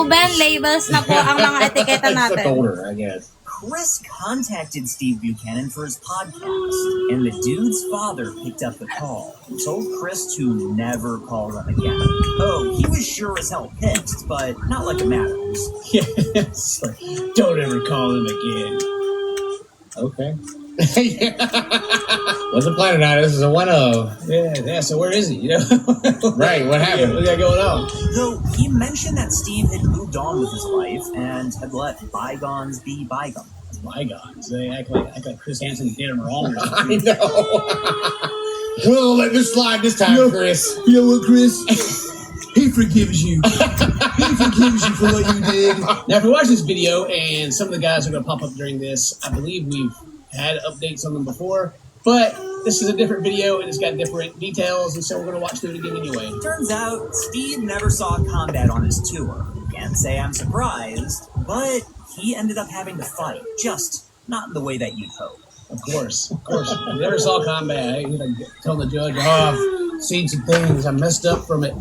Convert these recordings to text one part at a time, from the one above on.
Ruben, labels na po ang mga etiketa natin. Older, I guess. Chris contacted Steve Buchanan for his podcast, and the dude's father picked up the call and told Chris to never call them again. Oh, he was sure as hell pissed, but not like it matters. Yes. Like, don't ever call him again. Okay. Wasn't planning on it. This is a one of. Yeah, so where is he? You know? Right, what happened? What got going on? Though he mentioned that Steve had moved on with his life and had let bygones be bygones. Bygones. They act like Chris Hansen did him wrong or I something. know. We'll let this slide this time, Chris. You know what, Chris? He forgives you. He forgives you for what you did. Now, if you watch this video, and some of the guys are going to pop up during this, I believe we've had updates on them before, but this is a different video, and it's got different details, and so we're going to watch through it again anyway. Turns out, Steve never saw combat on his tour. Can't say I'm surprised, but he ended up having to fight, just not in the way that you'd hope. Of course. I never saw combat. He's like telling the judge, "Oh, I've seen some things. I messed up from it."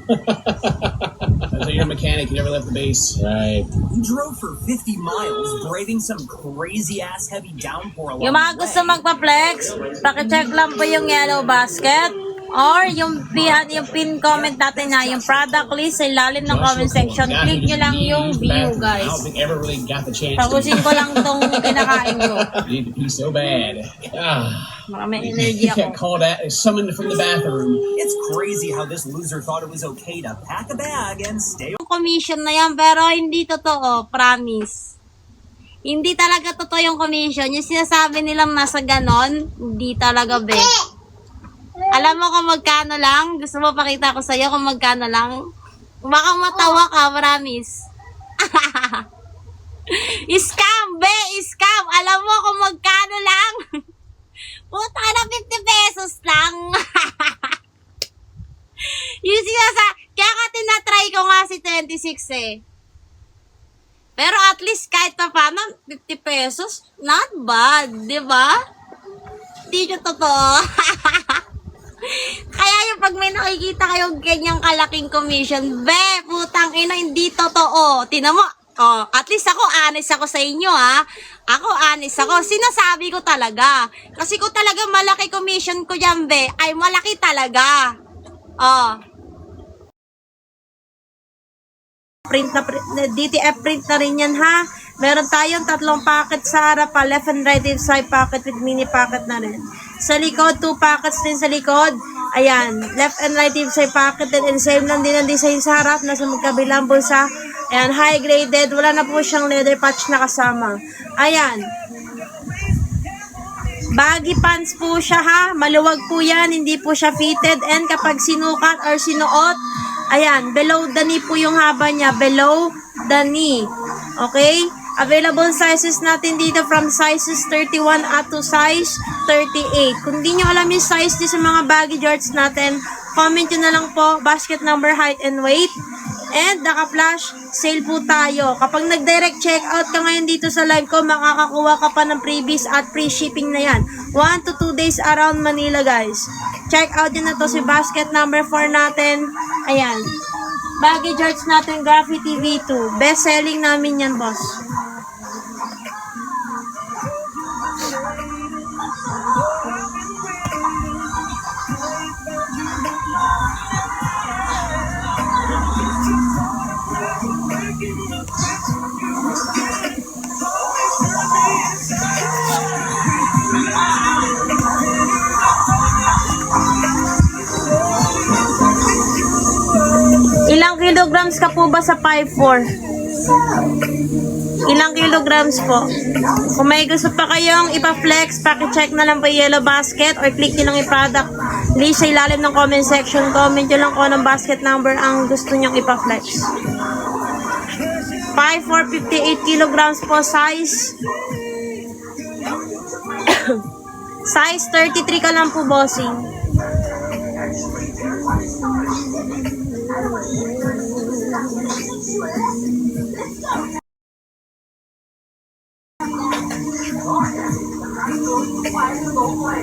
So you're a mechanic. You never left the base. Right. He drove for 50 miles, braving some crazy-ass heavy downpour along Yung mga the gusto way. magpa-flex, pakicheck lang po yung yellow basket or yung pin comment natin na yung product list sa ilalim ng comment section. Click nyo lang yung view, I don't guys. think ever really got the chance Tapusin ko lang tong kinakain ko. need to pee so bad. May energy Got ako. called out, summoned from the bathroom. It's crazy how this loser thought it was okay to pack a bag and stay Yung commission na yan, pero hindi totoo, promise. Hindi talaga totoo yung commission. Yung sinasabi nilang nasa ganon, hindi talaga, be. Alam mo kung magkano lang? Gusto mo pakita ko sa'yo kung magkano lang? Baka matawa ka, promise. Scam, be! Scam! Alam mo kung magkano lang? Puta na 50 pesos lang. Yung kaya nga tinatry ko nga si 26 eh. Pero at least kahit pa paano, 50 pesos, not bad, di ba? Hindi nyo totoo. Kaya yung pag may nakikita kayong ganyang kalaking commission, be, putang ina, hindi totoo. Tinan mo, oh, at least ako, honest ako sa inyo, ha. Ako, honest ako. Sinasabi ko talaga. Kasi kung talaga malaki commission ko dyan, be, ay malaki talaga. Oh. Print na DTF print na rin yan, ha. Meron tayong 3 packet sa harap pa, left and right side packet with mini packet na rin. Sa likod, 2 packets din sa likod. Ayan, left and right side packet din, and same lang din ang design sa harap, nasa magkabilang bulsa. Ayan, high graded, wala na po siyang leather patch na kasama. Ayan. Baggy pants po siya, ha. Maluwag po yan, hindi po siya fitted, and kapag sinukat or sinuot, ayan, below the knee po yung haba niya, below the knee. Okay? Available sizes natin dito from sizes 31 up to size 38. Kung di nyo alam yung size din sa mga baggy shorts natin, comment nyo na lang po, basket number, height, and weight. And naka-flash sale po tayo. Kapag nag-direct checkout ka ngayon dito sa live ko, makakakuha ka pa ng freebies at free shipping na yan. 1 to 2 days around Manila, guys. Check out yun na to si basket number 4 natin. Ayan. Baggy shorts natin, Graffiti V2. Best selling namin yan, boss. Ilang kilograms ka po ba sa 5'4"? Ilang kilograms po? Kung may gusto pa kayong ipa-flex, paki-check na lang po yung yellow basket or click nyo lang yung product list sa ilalim ng comment section. Comment nyo lang kung anong basket number ang gusto nyong ipa-flex. 5'4", 58 kilograms po size. Size 33 ka lang po, bossing.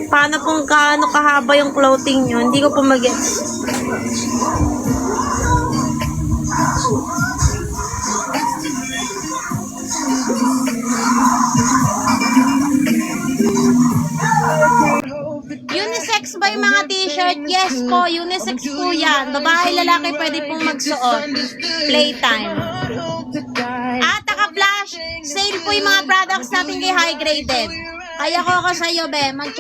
Paano kung kaano kahaba yung clothing nyo? Hindi ko po mag-gets. ba yung mga t-shirt? Yes po, unisex po yan. Babae, lalaki, pwede pong magsuot. Playtime. At naka-flash, sale po yung mga products natin kay High Graded. Kaya ko sa'yo, be, mag